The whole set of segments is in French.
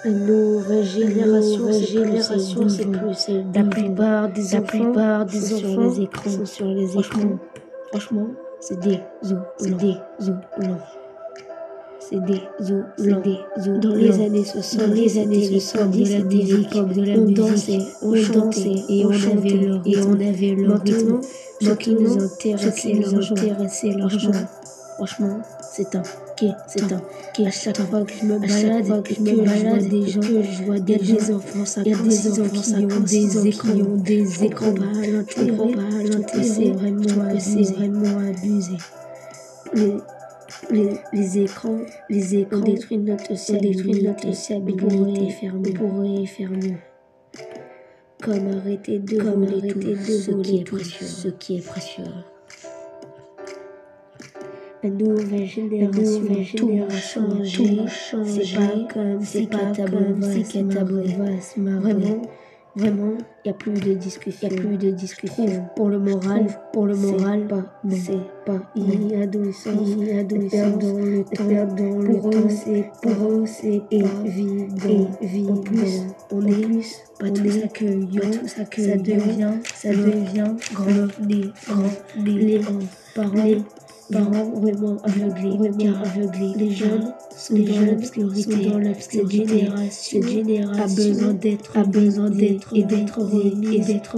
Une nouvelle génération, c'est plus celle La plupart des enfants sont sur les écrans. Franchement, C'est des désolant. Dans les années 70, l'époque de la musique. On chantait et on avait le rythme. Ce qui nous intéressait l'argent. Franchement, c'est un À chaque fois que je me balade et que je vois des enfants, ça qui ont des écrans. Je comprends pas l'intérêt. Je trouve que c'est vraiment abusé. Les écrans ont détruit notre sociabilité. On pourrait faire mieux. Comme arrêter de voler tout ce qui est précieux. La nouvelle génération, tout changé. C'est pas comme si Katabo va se marrer. Vraiment, y a plus de discussion. Pour le moral, c'est pas adolescence. Perdre le temps. Pour eux, c'est évident. En plus, on est pas tous accueillants. Ça devient grand. Les parents vraiment aveuglés. Les jeunes sont dans l'obscurité. Cette génération a besoin d'être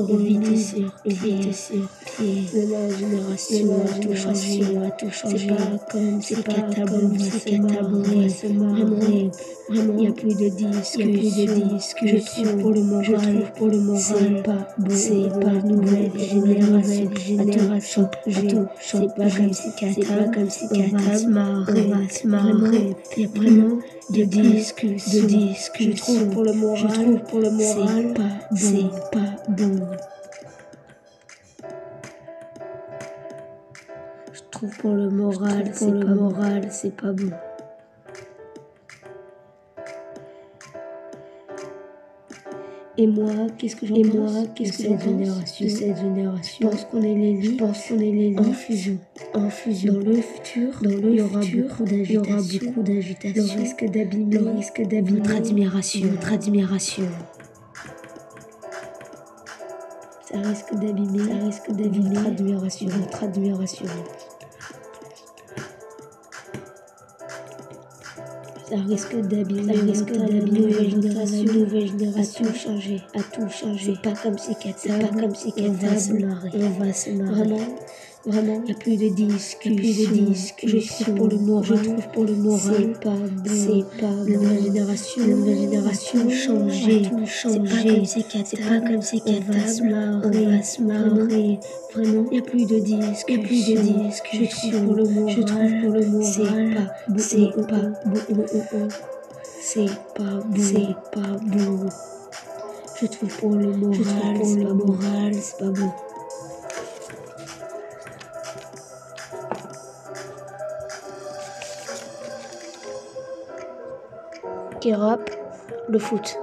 remis sur pied. La génération a tout changé. C'est pas comme si Katabo va se marrer. Vraiment, y a plus de discussion. Je trouve pour le moral, c'est pas nouvelle génération. C'est pas comme si Katabo va se marrer. Y a vraiment de discussion. Je trouve pour le moral, c'est pas bon. Je trouve pour le moral, c'est pas bon. Et moi, qu'est-ce que j'en pense de cette génération? Je pense qu'on est les lits en fusion. Dans le futur, il y aura beaucoup d'agitation. Le risque d'abîmer votre admiration. Ça risque d'abîmer votre admiration. Ça risque d'abîmer la nouvelle génération a tout changé. C'est pas comme si Katabo va se marrer. Vraiment, y a plus de discussion. Je trouve pour le moral, c'est pas bon. La nouvelle génération changé. C'est pas comme si Katabo va se marrer. Vraiment, y a plus de discussion. Je trouve pour le moral, c'est pas bon. C'est pas bon. Je trouve pour le moral, c'est pas bon. Qui rappe le foot.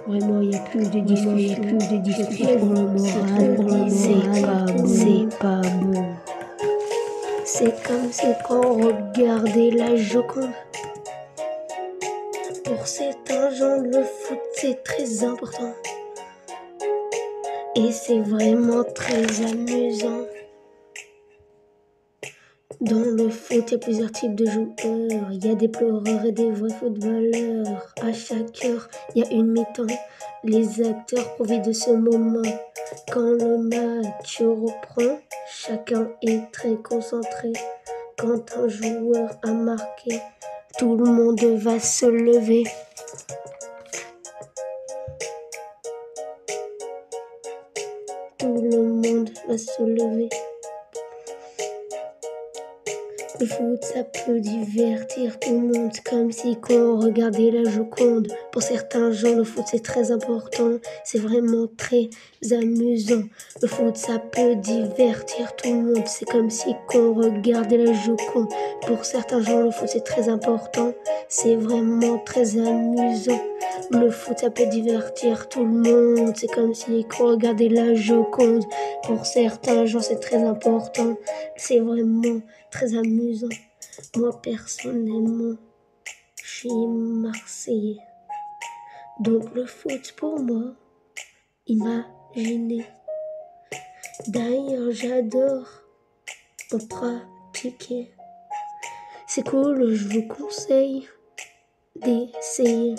Vraiment, il n'y a plus de discussion. Pour le moral, c'est pas bon. C'est comme si quand on regardait la Joconde. Pour certains gens, le foot c'est très important. Et c'est vraiment très amusant. Dans le foot, il y a plusieurs types de joueurs. Il y a des pleureurs et des vrais footballeurs. À chaque heure, il y a une mi-temps. Les acteurs profitent de ce moment. Quand le match reprend, chacun est très concentré. Quand un joueur a marqué, tout le monde va se lever. Tout le monde va se lever. Le foot, ça peut divertir tout le monde, comme si quand on regardait la Joconde. Pour certains gens, le foot, c'est très important, c'est vraiment très amusant. Le foot, ça peut divertir tout le monde, c'est comme si quand on regardait la Joconde. Pour certains gens, le foot, c'est très important, c'est vraiment très amusant. Le foot, ça peut divertir tout le monde, c'est comme si quand on regardait la Joconde. Pour certains gens, c'est très important, c'est vraiment très amusant. Moi, personnellement, suis Marseillais. Donc le foot pour moi, imaginez. D'ailleurs j'adore en pratiquer. C'est cool, je vous conseille d'essayer.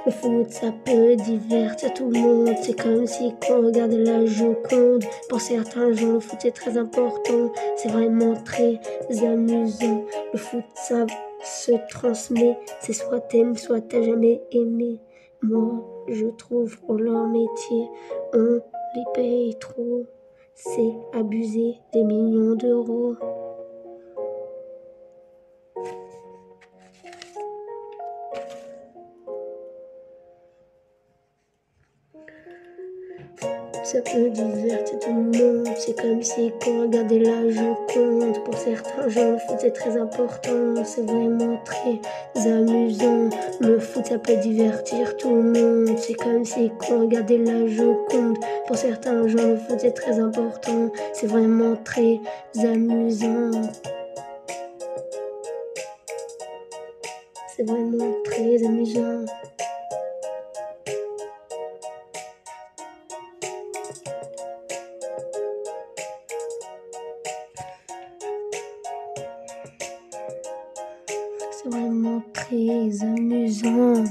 Le foot, ça peut divertir tout le monde. C'est comme si quand on regarde la Joconde. Pour certains gens, le foot c'est très important. C'est vraiment très amusant. Le foot, ça se transmet. C'est soit t'aimes, soit t'as jamais aimé. Moi, je trouve pour leur métier, on les paye trop. C'est abuser des millions d'euros. Ça peut divertir tout le monde. C'est comme si quand on regardait la Joconde. Pour certains gens, le foot c'est très important. C'est vraiment très amusant. Le foot ça peut divertir tout le monde. C'est comme si quand on regardait la Joconde. Pour certains gens, le foot c'est très important. C'est vraiment très amusant. C'est vraiment très amusant. C'est vraiment très amusant.